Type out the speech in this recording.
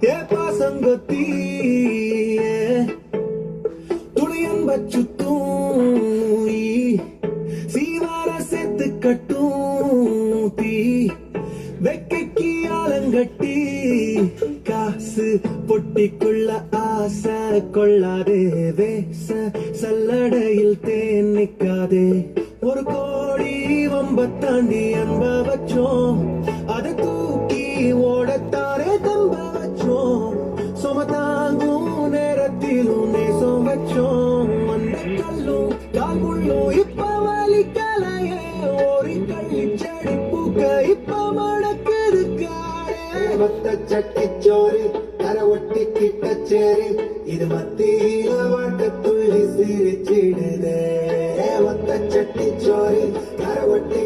ஏ பாசங்கொத்தி துணியன் வச்சுத்தூ சீவார சேர்த்து கட்டும் தீ வெக்கைக்கு ஆலங்கட்டி காசு பொட்டிக்குள்ள ஆசை கொள்ளாதே வேச சல்லடையில் தேன் நிக்காதே ஒரு கோடி வம்ப தாண்டி அன்ப வச்சோம் அதை தூக்கி ஓடத்தாரே தம்ப வச்சோம் சும தாங்கும் நேரத்திலும் நேசம் வச்சோம் அந்த கல்லும் கால் முள்ளும் இப்ப வலிக்கலையே ஒரு கள்ளி செடி பூக்க இப்ப மணக்குது காடே மத்த சட்டிச்சோறு தர ஒட்டி கிட்ட சேரு இது மத்தியில வாட்ட துள்ளி சிரிச்சிடுதே மத்த சட்டிச்சோறு தர ஒட்டி